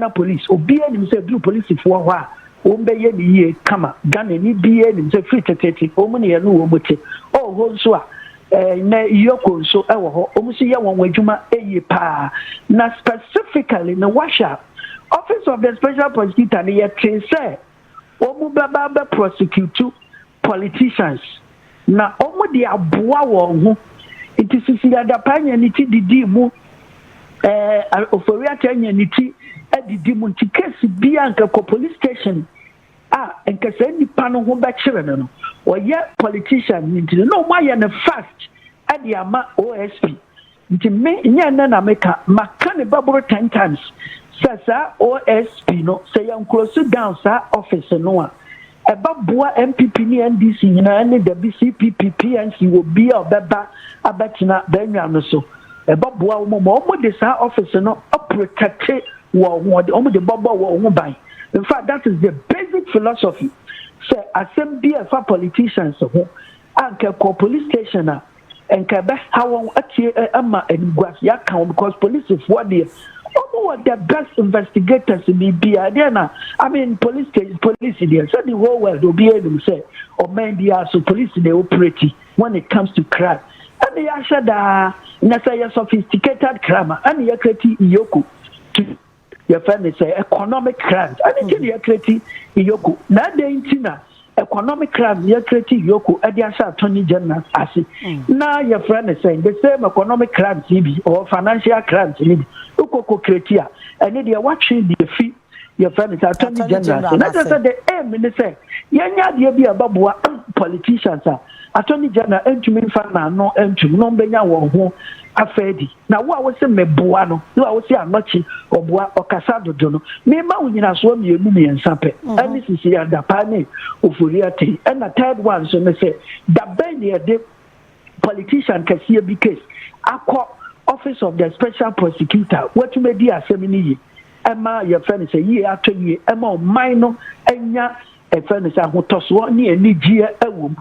Ghana police obi anim say blue police for hwa ombe ni ye kama Ghana ni bi anim say free tete omu ne ye no wo mote oh ho so a na yoko so ewo ho omu so ye won wadwuma eye pa na specifically na washa office of the special prosecutor ne ye train say omu baba prosecute politicians na omu de aboa won ho it is Cecilia Dapaa ni ti didi mu Ofori Atta ni ti didi mu ti case bi anka ko police station enka say nipa no ho ba kire no oye politician ni ti no ma ye ne fast ade ama OSP nti me nya na meka maka ne baburo 10 times sasa OSP no say yan close down sa office no a Ebabua MPP ni NDC nyina ne the BCPP PNC will be obeba abatina benwa no so ebabua omo de sa office no protect wo omo de bobo wo ho ban. In fact, that is the basic philosophy. So assembly for politicians ho anke ko police station a enka be how atie ama enguas ya kan because police for there what the best investigators in Libya. I mean, police there. So the whole world will be able to say, or maybe also police they operate when it comes to crime. And they are a sophisticated crime. And they create Iyoku to your friend say economic crime. And they create Iyoku. Now they intina economic crime. They create Iyoku. And they are Attorney General. Now your friend is saying the same economic crime or financial crime. Ukoko kretia and they are watching the fee your friend is Attorney General. And that's the aim in the say yanya de bi ababua politicians Attorney General entumi fa na no entumi no benya won ho afedi na wo a wo se meboa no wo a wo se anochi oboa okasa dodo no me ma wunyina so me emu me nsape ani Cecilia Dapaa ne Ofori Atta and the third one so me say da ben de politician kasiye bi case akọ Office of the Special Prosecutor, what you may be assembly, Emma, your friend say, ye after ye, Emma, minor, Enya, a friend is a hotoswani and Nigia, a womb.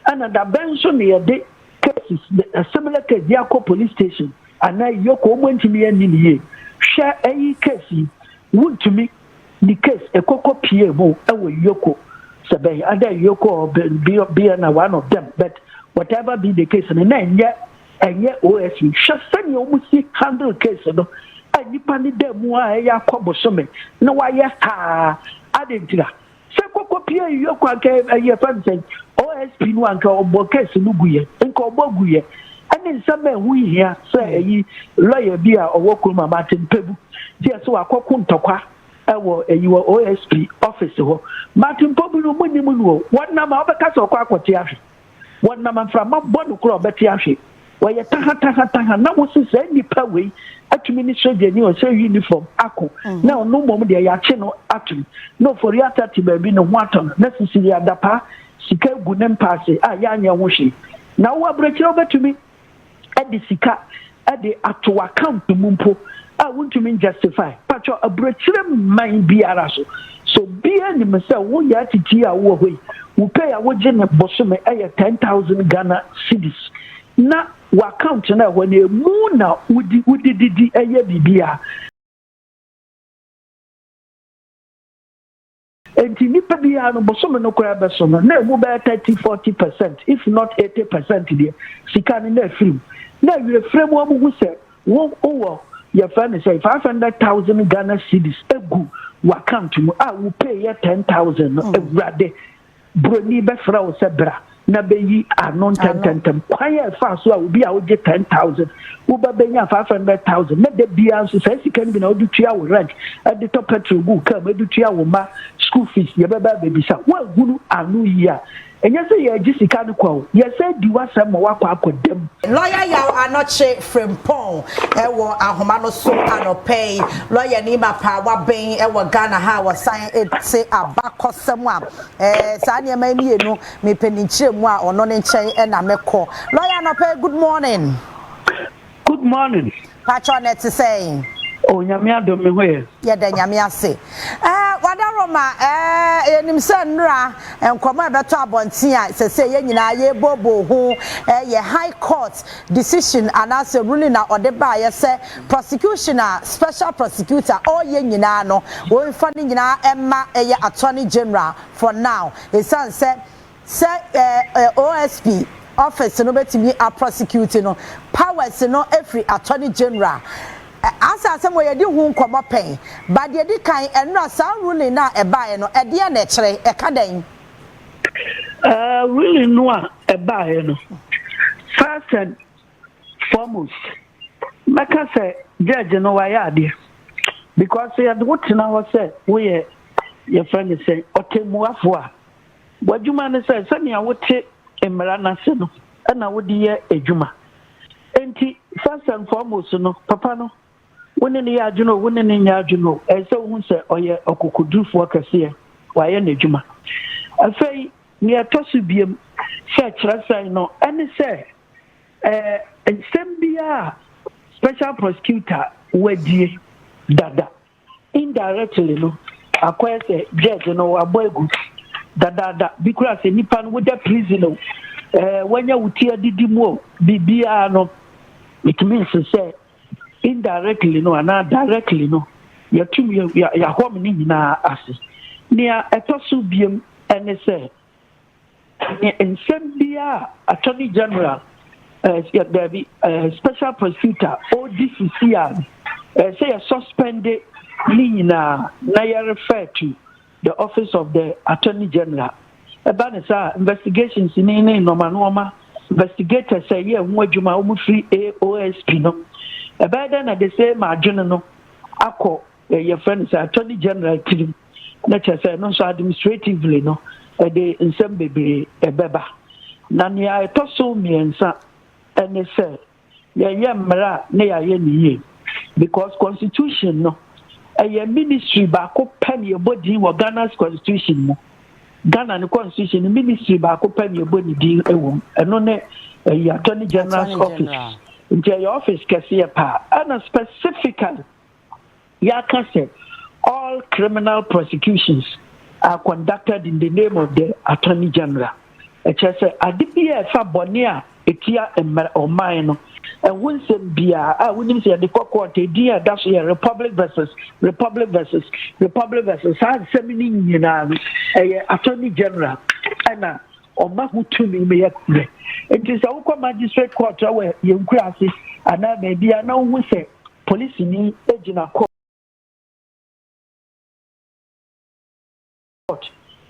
And at the bench near the cases, a similar case, Gyarko police station, and now Yoko went to me and in ye. Share any case, Wontumi, the case, a cocoa PMO, and Yoko, Sabe, and then Yoko or be one of them, but whatever be the case, and then yet. And yet, OSP, just send you almost 100 cases. And you pan the moi, ya quabosome. No, why, I didn't. Seko Pia, your quake, a year fan saying, OSP one call Boakye Agyarko, and call Boguye. And then some men we here say, ye lawyer beer or walk with my Martin Pebu. Yes, so I call Kuntokwa. You were OSP officer. Martin Pebu, what number of a castle quack? What number from a bonus Betiashi? Why you taha now was any paway at minister the new say uniform ako now no moment they are channel atom no for Atta to be no water necessarily Dapaa sika gunem pass yanya woshi now what break over to me at the sika at the Ato account to mumpo I want to mean justify patcho a break mind be araso so be any myself wo ya titia wo we pay a wojene bosume 10,000 Ghana cedis na wa account na when e mu na wudi eye bibia enti nipa bia no boso me no kora beso no na mu ba 30-40% if not 80% there sika ni na film na we frame wo mu se wo owo your friend say 500,000 Ghana cedis egu wa account mu we pay 10,000 no everade broni be fra wo se bra na beyi anon 10 kwaya fa so a obi a wo get 10,000 wo ba benya 500,000 na de bia so say sika ni na wo dutua wo rent at the top petrol go ka ma dutua wo ma school fees ye ba baby sa wa gunu anu yi a enya say ye gi sika ni kwa ye say di wasam wa kwa akodem lawyer yaw anoche frempon e wo ahoma no so anopay lawyer ni ma pa wa ben e wo Ghana ha wo sign it say abakosem a sa ne ma ni enu me peninchire mu a ono ne nchen e na meko lawyer anopay good morning patron net saying oh nyame adom me hoye ye da nyame ase wadaro Roma enim se nra enkomo ebeto abonten a sese ye nyina ye bobo ho ye high court decision anase ruling na odeba ye se prosecutioner special prosecutor all ye nyina no wo fa ni nyina emma ye attorney general for now e san se OSP office no betimi a prosecute no powers no every attorney general asa asemo ye di hu nkomo pen but ye di kan enra sa ruling na ebae no e de na kire e ka dan really no ebae no first and foremost maka say judge no wa ya ade because you had what na was say we your friend say otemuafo a wadwuma ne say sani a wote emra na se no na wodi ye adwuma enti first and foremost no papa no woni ne ya adwuno woni ne nya adwuno e se hu se oye okokudufo kase wa ye na adwuma afei ne atosu biem se kira sai no ene se ensembia special prosecutor wadie dada indirectly no akwese se judge no aboegu dada bikura se nipa no woda prison wanya wuti adidi mu bibia no it means say indirectly no and directly no ya tum ya hom ni nyina ase nia etoso biem ene se ensembia attorney general gabby special prosecutor ODCC say suspended Nina na refer to the office of the attorney general about investigations in normal investigators say yeah mwajuma free OSP no about then they say margin no ako your friend say attorney general team let us say no so administratively no they in some baby beba na nia etoso miensa and say yeah mara na ya ye because constitution no a ministry ba ko pen your body in Ghana's constitution mo Ghana the constitution ministry ba ko pen your body din ewom eno ne attorney general's office into your office kase pa and specifically ya kase all criminal prosecutions are conducted in the name of the attorney general e chese adibia fa boni a etia o mine and when some bia when say the court dia that's here republic versus had semini nyina attorney general ana Wontumi me yakure it is a magistrate court where you krasi ana maybe ana hu say police ni ejina court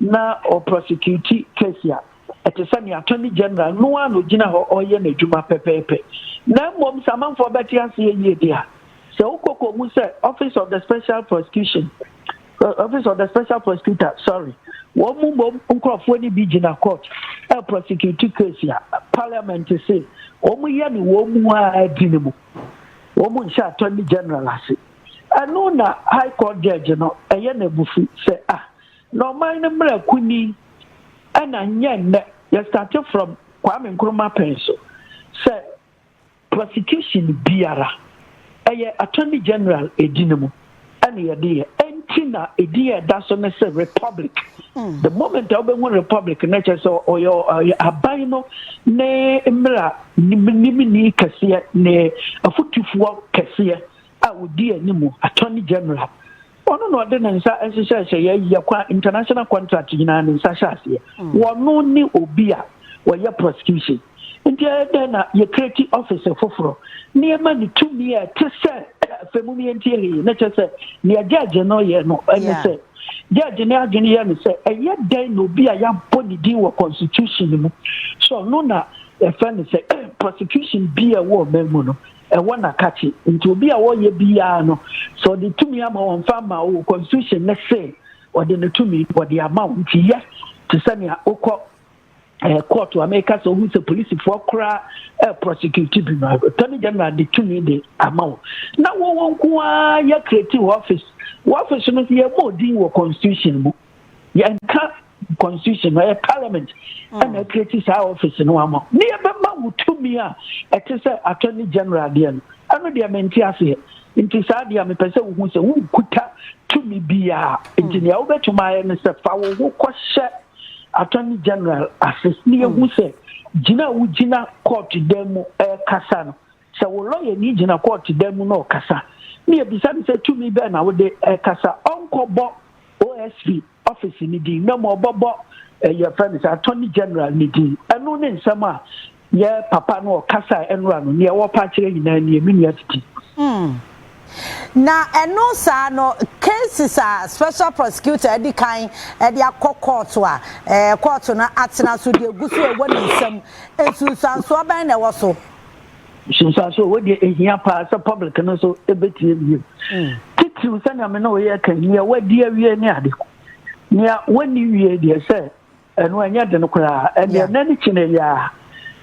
na or prosecute case ya it is an attorney general no one no gina ho oye na djuma pepepe na mom saman for beti ase ye dia so ukoko mu say office of the special prosecutor sorry wo mu mom nkrofo ni bi gina court e prosecute case ya parliament say wo mu ye ni wo mu a dinimu wo mu nsha attorney general ase anu na high court judge no eye na bufu say no mind mra kuni ana nyenne you started from Kwame Nkrumah penso say prosecution biara attorney general edinemu ana yede entina ediye da so na say republic the moment obe one republic na che so oyo abaino ne mra ni kase ne afutufuo kase a odi animu attorney general ono no de nsa ensese ya kwa international contract nyina nsa hyase wono ni obi a woya prosecution nti na ye create officer foforo ni ema ni tumi e tese femumi entiere na chese ni judge no ye no ene se judge ni agene ye no se eye den no obi a ya body din wo constitution mu so no na e friend say prosecution bi a wo memu no e wona kachi nti obi a wo ye bia no so the tumi ama won fama o constitution na say or the tumi for the amount yes to send ya okọ court to America so who the police for kra prosecute bi no attorney general the tumi the amount na won kwa ya create office no ye mo din wo constitution mu ya nka constitution or parliament and a create office no amount ni e be ma wutumi a it is attorney general there no and they menti ase Inti saa dia me pese wo hu se wo kuta tumi bia inti ne wo betuma ye ne se fa wo kɔhye attorney general assist ne hu se gina wo gina court demu kasa no se wo lawyer ni gina court demu no kasa ne bisa se tumi be na wo de kasa onkobo OSP office ni di no mo bobo your friend is attorney general ni di enu ne nsama ye papa no kasa enra no ne wo pa kire nyina ne ministry na eno sa no cases a special prosecutor edi kan edi court a court na atena so de gusu e woni nsam ensunsanso aban na wo so sunsanso wo de ehia pa sa public no so ebetie bi titu sa na me no ye kan hia wadi awie ne ade ne woni wie de se eno anya de no kra e de na ni chine ya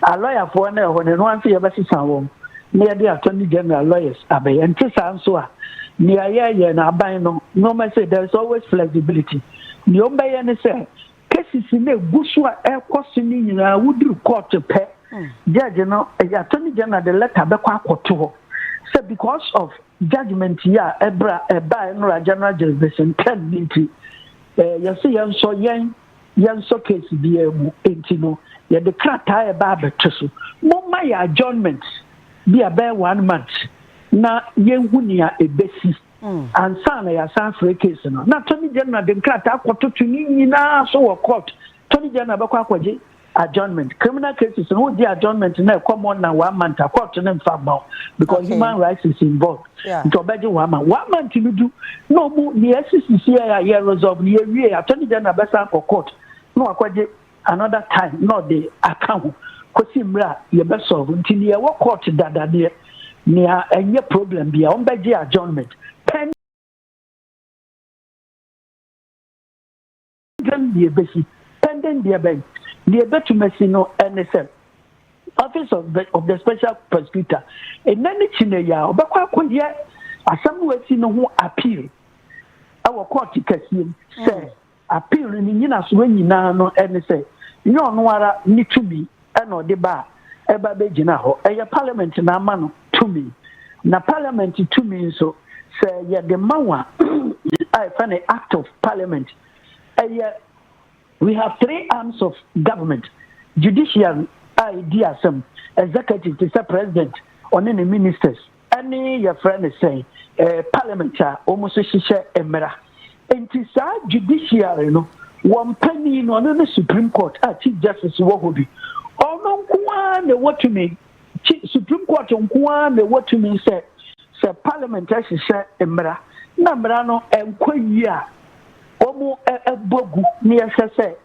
a lawyer for na ho ne no anse ye besisa wo near the attorney general lawyers abe and so near na aban no me say there is always flexibility the ombe ne say cases ne gusu a ekosi ni nyina wudru court pe judge no attorney general the letter be kwa akoto say because of judgment ya ebra eba no general jurisdiction can be you see yan so case bi emu entino ya the krata eba betuso mo my adjournment be about 1 month na yenhunia ebesi ansana ya san for case no na Tony General de krata akoto tuni na so wo court Tony General be kwa kwaje adjournment criminal cases no the adjournment na common na 1 month court na mfa ba because human rights is involved to beje 1 month 1 month you do no mu the SCC ya resolve ni wie Tony General be san for court no akwaje another time no the account kosi mra ye be solve ntini ye wo court dada de ne enye problem bia on beje adjournment pen ye besi pending the ben the betumasi no NSM office of the special prosecutor enani chine ya obekwa akoye asam wati no ho appeal our court kasiye say appeal ni nyina so nyina no NSM nyo no ara ni tumi eno de ba eba be gina ho eye parliament na ama no tumi na parliament tumi so say ye de mawa I find an act of parliament we have 3 arms of government judiciary IDSM executive to say president on any ministers any your friend is saying parliament almost shisha emera enti sa judiciary no one penny no no Supreme Court chief justice wo hobi ono nkuwa ne Wontumi Supreme Court nkuwa ne Wontumi say parliament shisha emera na mera no enkwayi a omo ebogu ne yese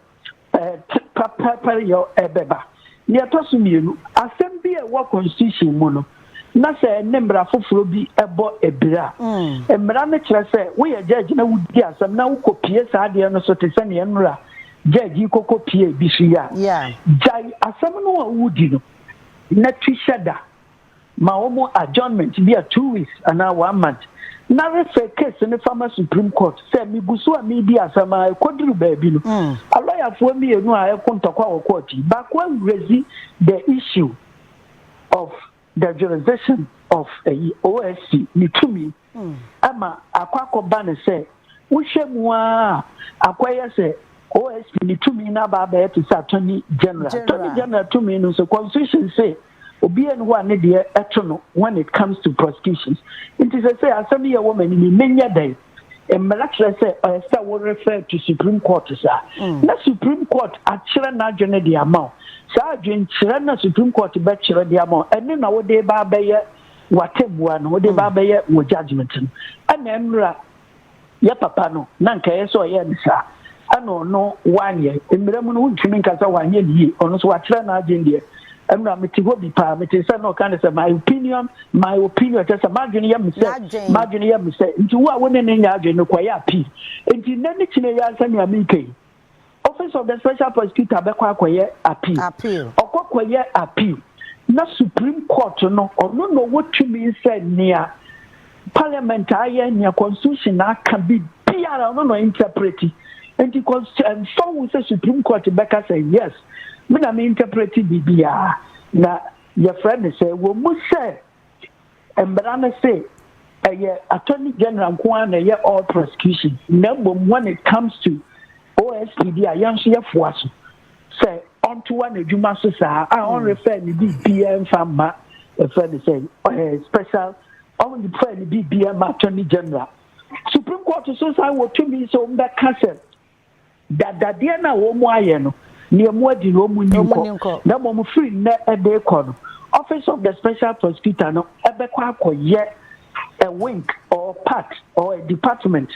papa yo ebeba ne atosu mienu asem bi e wo constitution mu no na se nembra foforo bi ebo ebira emra me kire se wo ye judge na wudi asem na wo kopie sa de no so te se ne enra judge ko kopie bi su ya jai asem no wa wudi no na twishada ma omo adjournment bi a 2 weeks and 1 month na refer case in the former Supreme Court say mi gusu a mi di asama kodru baabi no a lawyer for me enu a ekontokwa wo court back when raise the issue of the jurisdiction of OSP ni tumi ama akwako ban say wo hwemu a akwaya say OSP ni tumi na ba ba to say attorney general tumi no so constitution say obian who are near etono when it comes to prosecutions. It is a say as a woman in many day. And Malachi say I will refer to Supreme Court, sir. The Supreme Court actually not generate the amount. Sergeant Chirana Supreme Court bachelor the amount, and then our day barbaye whatever one, what they barbaye with judgment. And then ya papa no, Nanka so yen, sir. I no 1 year. In Miramun Wontumi kasa 1 year, on so what Chirana I'm not me pa me say no kind of my opinion just imagine you say into what women in ya no kwaya pi into nani chine ya say me make office of the special prosecutor be kwa kwaya appeal okwaye appeal na Supreme Court no no Wontumi say near parliament aye near constitution aka be biara no interpret and so we say Supreme Court beka say yes me na me interpret bibia na your friend say wo mu say embra na say Attorney General Kwan all prosecution. Number when it comes to OSP, the Ayansia Fuasu say onto one a Juma Sasa, I only refer the BBM Fama, a friend say special only refer the BBM Attorney General. Supreme Court so I will to me so that castle that dear now Omoyeno near more the Roman no more free net a day corner. Office of the Special Prosecutor no Ebekwa yet a wing or part or a department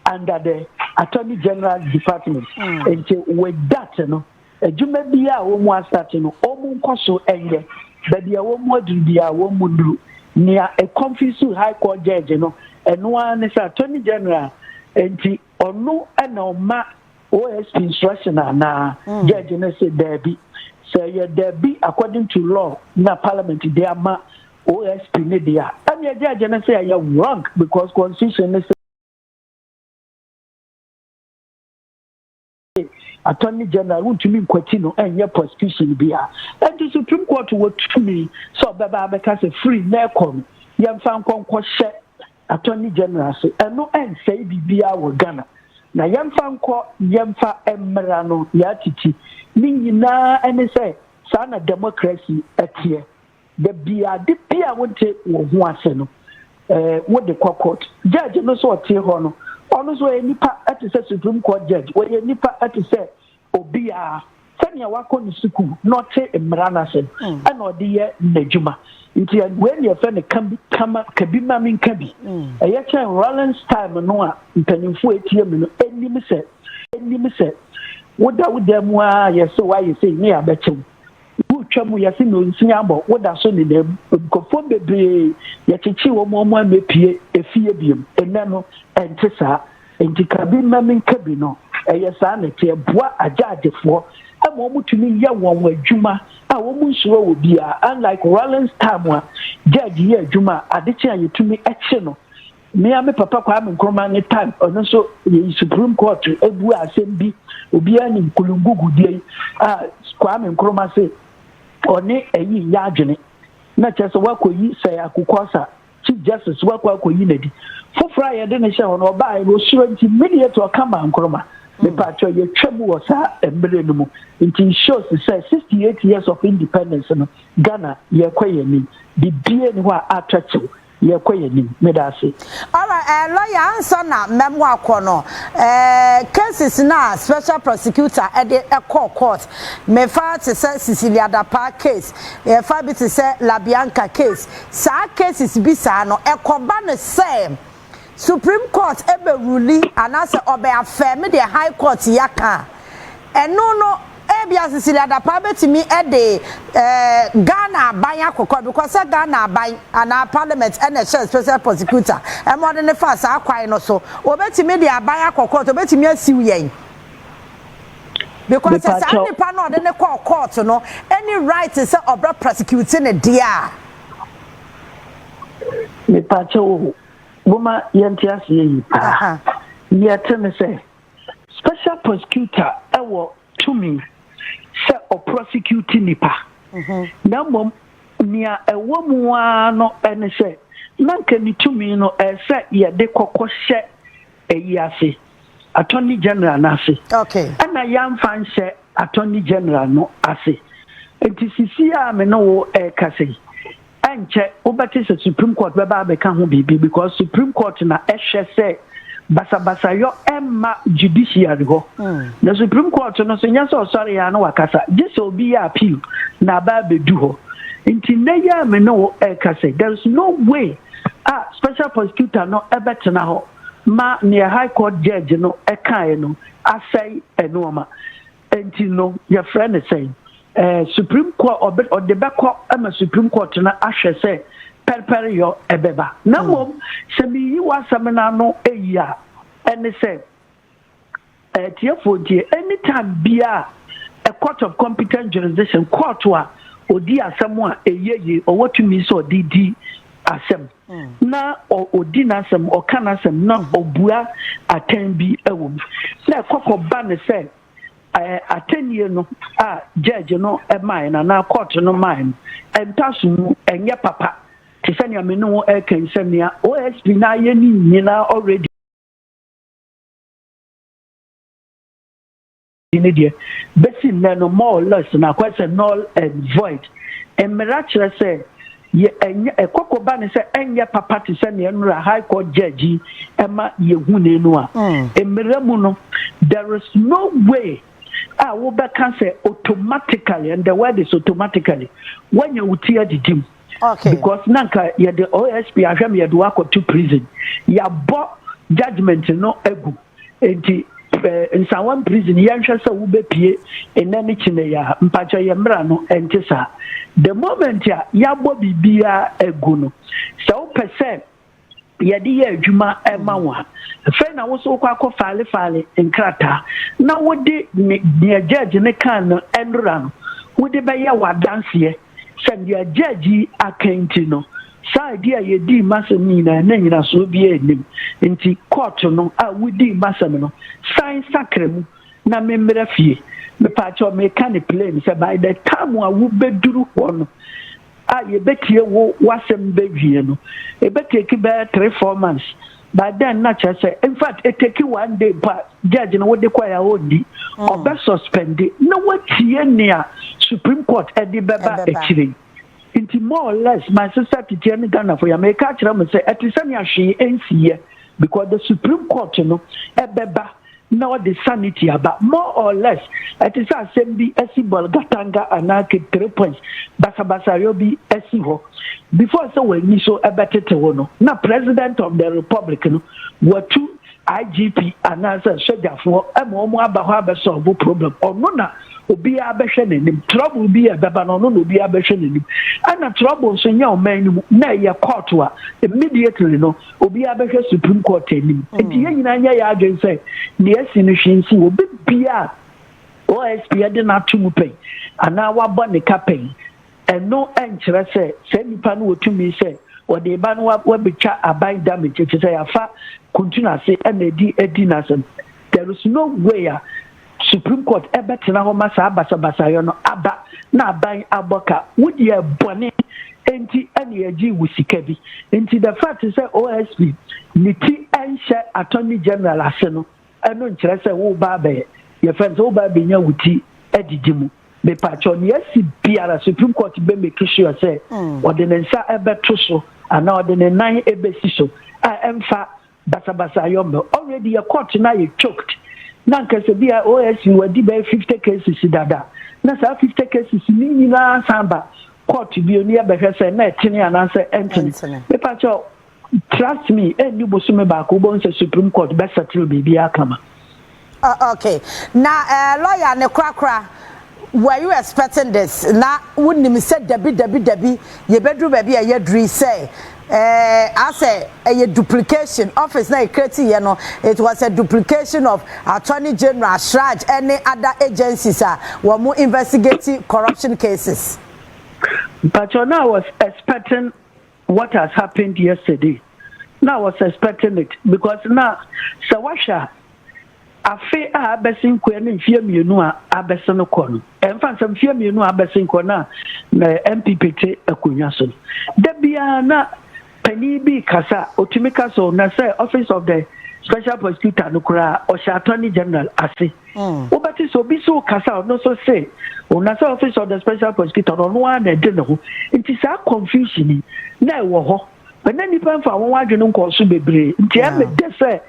under the Attorney General Department. And with that, a Jumabia Omo starting Omo Koso and but the Omo do the Omo near a confused High Court judge, and one is Attorney General and the or no and no ma OSP instruction na judge and say there be. So there be according to law na parliament they are ma OSP ne dia. And the judge and say you wrong because constitution is Attorney General Wontumi Kwetino and your prosecution bia. And the Supreme Court would to me so baba because a free nekom yam fan konko Attorney General say and no and say bibia wo Ghana. Na yam fan ko yam fa emra no ya titi ni nyina ene say sana democracy atie the bia de bia wonte wo ho ase no wo de court judge no so tie ho no ono so enipa ati say Supreme Court judge wo enipa ati say obia sanya wako ni suku not emra na se and odi ye nadwuma nti when you friend kama kabima min kabi e chen Rollins time no a mpanimfo etie me no enim se woda wodam a yeso why you say me abechew wotwam yesi no nsinyabo woda so ni dem kofo bebe ye chichi wo mo amepie efie biem ene no ente saa enti kabima min kabi no yesa na tie boa ajaadefo ama omutumi ye won adwuma a wo munsuro wo bia unlike Rollins time a judge ye adwuma adeche ayetumi eche no me ame papa kwa me nkroma ne time ono so Supreme Court ebu asem bi obi ani nkulungugu die kwa me nkroma se one eyi ya adwene na chese wakoyi say akukosa Chief Justice wakoyi nadi fofra ye de ne hye ho no ba e osuro nti immediate o kama nkroma the patcho ye twemu was embre no mu it shows say 68 years of independence no Ghana ye kwayeni bibie ni wa atwacho ye kwayeni medase. All right, lawyer answer na memoir kono cases na special prosecutor at the court me fa to say Cecilia Dapaa case e fa bi to say Labianca case sa cases bi sa no ekoba no same Supreme Court ebe ruli anase obe afirm the High Court yaka no ebia Cecilia Dapaa betimi ede Ghana ban akoko because Ghana ban ana parliament and a special prosecutor e mo de ne fa sa kwai no so obetimi de ban akoko to betimi asiw yen because say nipa no de ne court no any right say obra prosecuting dia me pacho Buma yantiasi yi pa. Yeteme say special prosecutor ewo tumi se o prosecute nipa. Na mom nia ewo mu ano ene se nanka ni tumi no se ye de kokoshe eyiase Attorney General na ase. Okay. Ana yamfa nse Attorney General no ase. Enti Cecilia me no kase. Anche obati se Supreme Court beba be kan ho bibi because Supreme Court na ehwe se basa yo emma judiciary ho na Supreme Court no so nya so sorry ya no wakasa just obi ya appeal na ba bedu ho nti na ya me no kase there is no way special prosecutor no ebetena ho ma near High Court judge no ekan no asai enoma nti no your friend is saying Supreme Court or the back am a Supreme Court na ahwe say perper yo ebeba na mom se bi yi wasamna no eya ene say tiefo die anytime bia a court of competent jurisdiction court wa odi asem a eyeye owotumi so didi asem na odi na asem o kana asem na obua atembi ewom na kokoba ne say atenie no judge no mine na court no mine entasu enye papa Tisania Mino Eken Semia, OSP na Nina already. Bessin no more or less na question null and void. And Miraculous say, a Kokobani say, and ya papa to send you a high court judge, Emma Yehunenua. And Miramuno, there is no way. Uber can say automatically, and the word is automatically, when you tear the gym. Okay. Because Nanka, you the OSP, I have you work to prison. You bought judgment, no ego. In some prison, Yansha Ube Pie, and then Chinea, Mpacha Yambrano, and Tessa. The moment ya Bobby Bia Eguno. So per se, Yadia Juma Emawa. A friend I was so quack fale in Krata. Now what did near judge in a can and run? Would they buy your dance here? Send your judge a cantino. Sa dia ye di masamina na nyina so bi enim nti court no a wudi masam sign sacre mu na memra fie me pa cho me kan plane say by the time a wo beduru ho no a ye betie wo wasem bewie no e beteki be 3-4 months by then na che say in fact it take 1 day but judge no wo de kwa ya odi obe suspend na watie ne Supreme Court e di beba ekire. Inti more or less, my sister Titiani Ghana for America, say, at least she ain't here because the Supreme Court, ebeba, now the sanity, but more or less, at least I send the Esibol Gatanga and I 3 points, Basabasayobi Esiho. Before so when you saw a better one, now President of the Republican were 2 IGP and as a soldier for a more about solve problem or no. Obi abehwe nenim Tróuble bi e beba no no obi abehwe nenim ana Tróuble so nya o man na ye court a immediately no obi abehwe Supreme Court enim enti ye nyina nya ya adwen say ne asi no hwensi obi bia OSP de na tumu pen ana wabɔ ne campaign eno enkyerɛ sɛ sɛ nipa no wotumi sɛ wɔde ba no wabetwa aban damage enti sɛ yafa continue say na edi na sem. There is no way Supreme Court ebetena ho masa abasa yo no aba na aban aboka wodi e bone enti ene agi wusika bi enti the fact is say OSP niti enhye Attorney General ase no eno nkyerɛ sɛ wo ba be ye friends wo ba be nya wuti edidimu be pacho ne asi biara Supreme Court be make sure say wode ne nsa ebeto so ana wode ne nan ebesi so a emfa basa yo already your court na you choked. Nanka se bia OSP wadi be 50 cases dada na sa 50 cases ni na samba court bi oni abehwe se na etene ananse entene me pa cho trust me eni bosume ba ko bon se Supreme Court be settle bibi akama. Okay na lawyer ne krakra, were you expecting this na wunnim said dabi ye bedru ba bia ye dri say I say a duplication office na create you know it was a duplication of Attorney General Shraj any other agencies were more investigating corruption cases. But now I was expecting what has happened yesterday. Now I was expecting it because now Sawasha afe a abesin ko ne mfie mienu a abesen ko no emfa nsam mfie mienu a abesin ko na MPPT akonya so da bia na pani bi kasa otumi kasa na say office of the special prosecutor no kura o Attorney General ase obati so bi so kasa no so say na say office of the special prosecutor no one na de no it is a confusion na e wo ho but na nipa fa won wadwene nko so bebre nti e me de say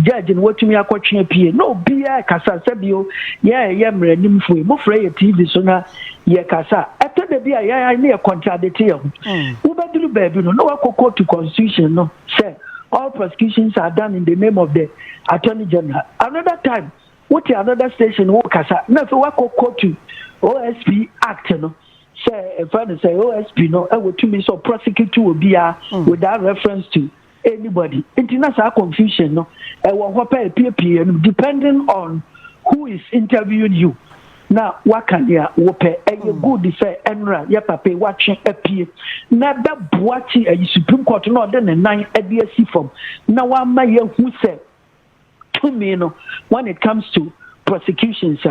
judge in what me akotwe pie no bia kasa sabio ye mranim fu mo frɛ ye TV so na ye kasa eto de bia ye na contradict ye wo beduru baabi no wakoko to constitution no say all prosecutions are done in the name of the Attorney General. Another time what another station wo kasa na so wakoko to OSP act no say if I say OSP no e wo tumi so prosecute obia without reference to anybody. International confusion no depending on who is interviewing you. Now what can you wope good say enra ya papa watching apie na da boachi a Supreme Court no den 9 ADC form na wa ma ye hu say to me no when it comes to prosecutions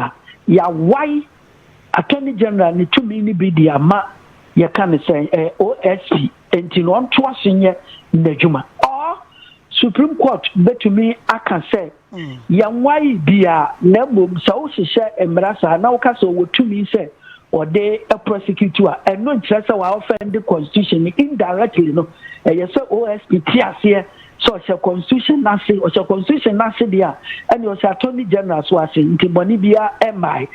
ya why Attorney General ni tumi ni bi di ama ye kan say OSP enti no onto asenye n'adwuma or Supreme Court betumi aka say yanwai bia na mom sa wo hihye emrasa na wo ka so wo tumi say or they a prosecutor and no interest wa offend the constitution indirectly no yes OSP tiase so the constitution na say or the constitution na say dia and your attorney general so say ntiboni bia mi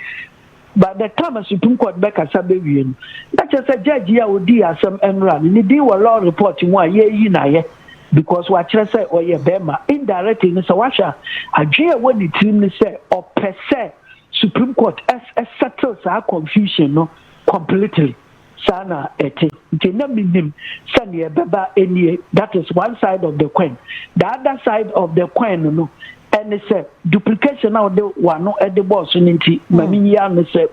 but the time Supreme Court back as abewie that just a judge ya odi asem enra ni di wa law report mu a ye yi na ye because what chere say or ye bema indirectly no so washa adwe wo ni tim ni say or per se Supreme Court as settles our confusion no completely. Sana ete. Ntina minim sani beba enie. That is one side of the coin. The other side of the coin no. And it's a duplication now the one no at the boss ninti. Mami ya no say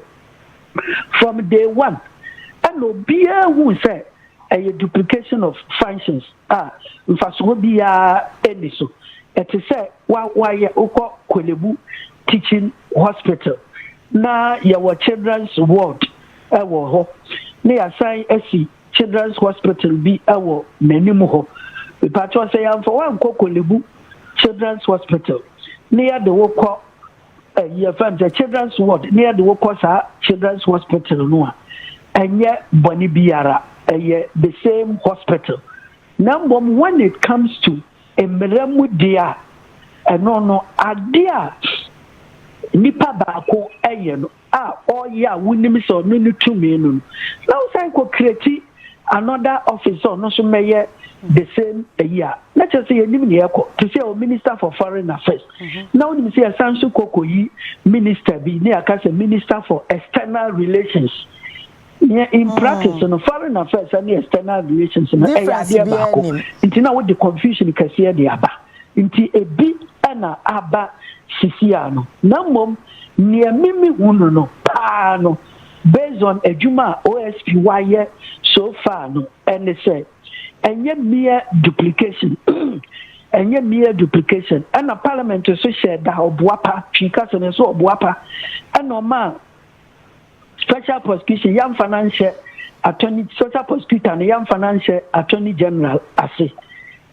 from day one. And no be who say a duplication of functions. Mfaso be any so. It is say why uko kwelebu teaching hospital na your children's ward ewo ho na assign asi children's hospital bi ewo nanim ho patro say am for wan kokolebu children's hospital near the woko your fam the children's ward near the woko sa children's hospital no a enye boni biara the same hospital number when it comes to emremu dia no adia nipa baako eye no oya wunim so no no tumi no now say ko create another officer no so meye the same year let's just say nim ne yako to say o minister for foreign affairs now nim say Asansu Kokoyi minister bi ne aka say minister for external relations in practice no foreign affairs and external relations no dia baako intina with the confusion kase dia aba inti ebi ana aba Cecilia no namom near mimi hunu no pa no based on adwuma OSP why so far no and they say enye mere duplication enye mere duplication and a parliament so share da obuapa twika so ne so obuapa and no man special prosecution yam financial attorney social prosecutor and yam financial attorney general ase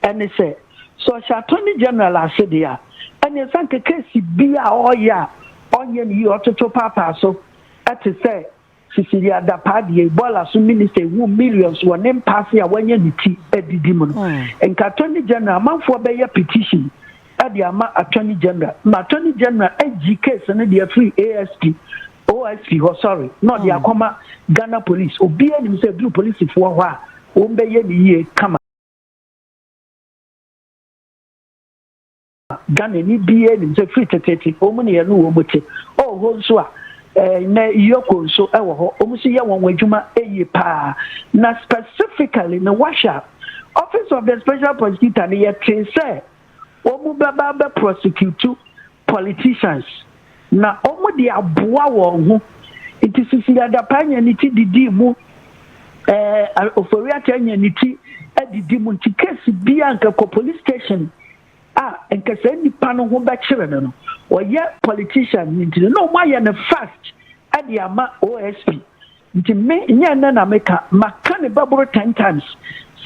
and they say so attorney general ase dia and you think a case be a onion you ought to papa so at to say Cecilia Dapaa bola so minister who millions were named passing when you need demon and attorney general man for be petition at the attorney general attorney general case and the free ASP OSP sorry not the Akoma Ghana police obi any say blue police for wa o be ye come Ghana ni BA ni se free tete omu ne no wo moche ho nso a na yoko nso ewo ho omu si ye won wadwuma eye pa na specifically na washa office of the special prosecutor ne ye say omu baba be prosecute politicians na omu de aboa won ho it is Cecilia Dapaa ni ti didi mu Ofori Atta ni ti adidi mu ti case bi anka ko police station and kase nipa no ho ba kire no or ye politician nti no ma ye ne fast ade ama OSP nti me nya na meka maka ne baburo 10 times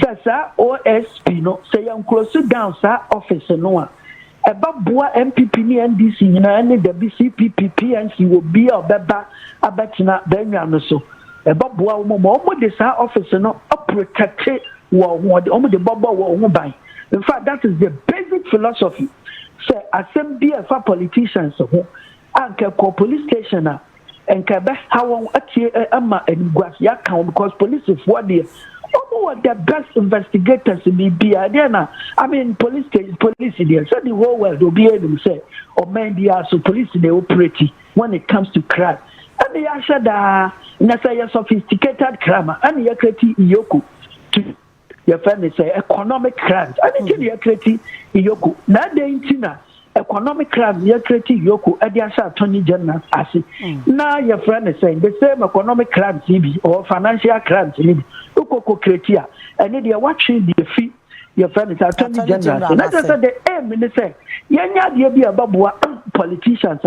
sasa OSP no say yan close down sa office no a eba boa MPP ni NDC nyina ne the BCPP PNC wo bia obeba abatina banwa no so eba boa mo de sa office no protect wo ho de bobo wo ho ban. In fact, that is the basic philosophy. So, assembly for politicians, and police station, and how and because police is what they are the best investigators in the I mean, police there. So the whole world will be able to say, or maybe also police they operate when it comes to crime. And they are said sophisticated crime, and they are creating yoku to. Your friend say economic crimes. I think you are creating yoku. Na de intina economic crimes you are creating yoku. Adiasa attorney general asi. Na your friend is saying the same economic crimes or financial crimes libi. Uko creatia. And then they are watching the fee. Your friend is attorney general. And that's the aim in the say. Yanya de be ababua politicians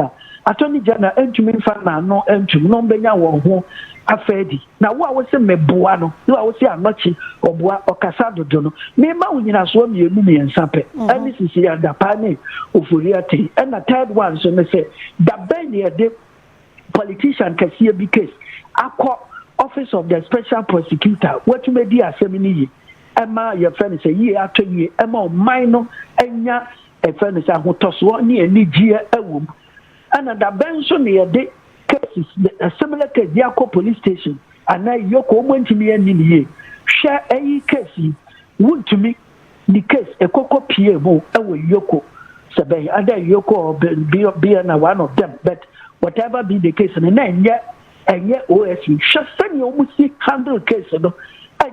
attorney general entumi fa na no entum no benya won ho afedi na wo a wo se meboa no wo a wo se anochi oboa okasa dodo no me ma wo nyina so me emu me nsape ani Cecilia Dapaa ne Ofori Atta and the third one so me say da ben de politician kasiye bi case akọ office of the special prosecutor what me di asemi yi ema your friend say ye atoye ema man no enya e friend say ahotoso ne enigie ewom and da ben so ne de cases a similar case Agyarko police station and na yoko omontimi ani niye hwe ayi case Wontumi the case ekoko pie mo ewo yoko sebe other yoko be na one of them but whatever be the case na enye OSP hwe sani omusi handle case no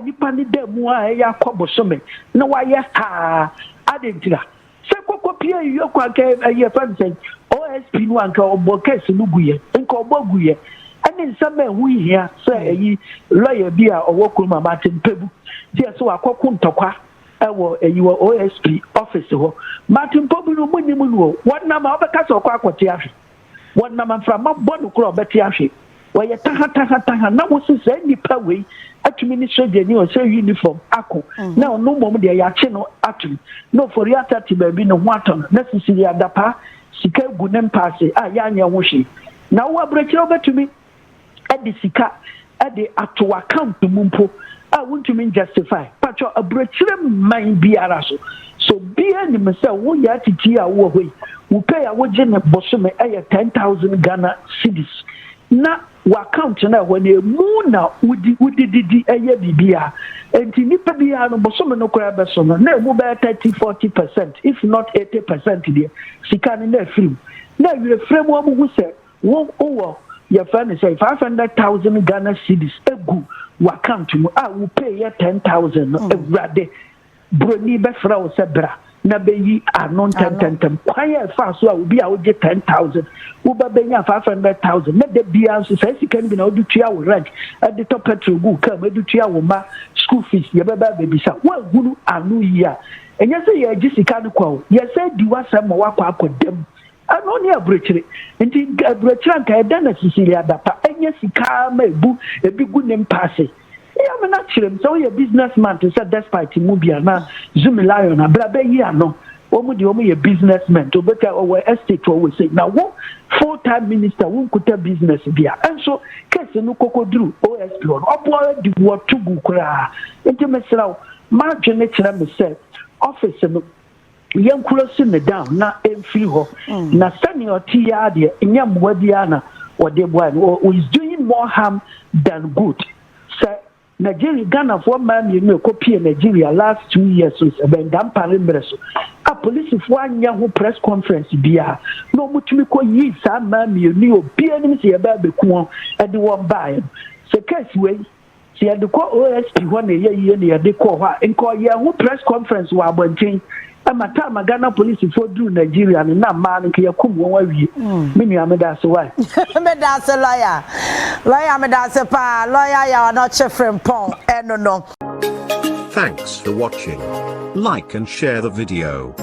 nipa ni dem a ya kwabosome na waye ha adentira se koko pie yoko aka ayi fan say OSP no anka obo case no guye nka obo guye ani nsama hu hia say ayi lawyer bi a owo kuruma Martin Pebu ti so akoko ntokwa ewo eyiwo OSP office ho Martin Pebu no munim no wonna ma obeka so kwa akote ahwe wonna ma fra ma bonu kro obeti ahwe waye taha na wo se say nipa wei atumi ni soje ni o say uniform ako na ono mom de ya che no atumi no Ofori Atta ti ba bi no ho aton na Cecilia Dapaa sika gu nem passe a ya anya ho hwe na wo abrekire obetumi edi sika edi ato account mumpo a Wontumi justify patcho abrekire man biara so bia ni me say wo ya titi a wo hoi wo pay a wo je ne bosome 10,000 Ghana cedis na wa account na ho na mu na wudi eye bibia enti nipa bia no bosome no kora beso no na mu ba 30-40% if not 80% there sika ni na film na we frame wo mu say wo your friend say 500,000 Ghana cedis egu wa account mu a wo pay 10,000 no everyday broni be fra wo se bra na be yi anon tentem kwaya fa so a obi a wo je 10,000 wo ba benya 500,000 na de bia so say sika bi na wo dutua wo rent at the top petrol go kam dutua wo ma school fees ye be ba be sa wo gunu anu yi a enya say ye ji sika no kwa ye say di wasam ma wakọ akodam ano ni abrekire nti abrekire nka e dan na Cecilia Dapaa enya sika ma ebi gu nem passe ya me na chirem so ye businessman to say despite mu bia na Zumi Lion na bra be yi ano omu de omu ye businessman to beka our estate we say na wo full-time minister won kuta business bia enso case no kokodru OSP on obo di wo tugu kura nti mesraw ma dwene kira me say office no yen close me down na emfiri ho na senior tia de nyamwa bia na wode boy is doing more harm than good. So Nigeria Ghana for man you copy Nigeria last 2 years so ben dampare mbreso a police for anya ho press conference bia no mutumi ko yi sa man you ni obi anim se ba beku e de won bae so case we se e de ko OSP ho na ye ne de ko ho enko ye ho press conference wa abonten amata Ghana police for do Nigeria na man nke yakum won awie menu ameda so why ameda so lawyer ameda so pa lawyer ya no chefrem pon no. Thanks for watching. Like and share the video.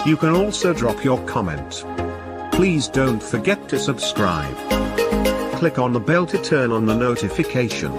You can also drop your comment. Please don't forget to subscribe. Click on the bell to turn on the notification.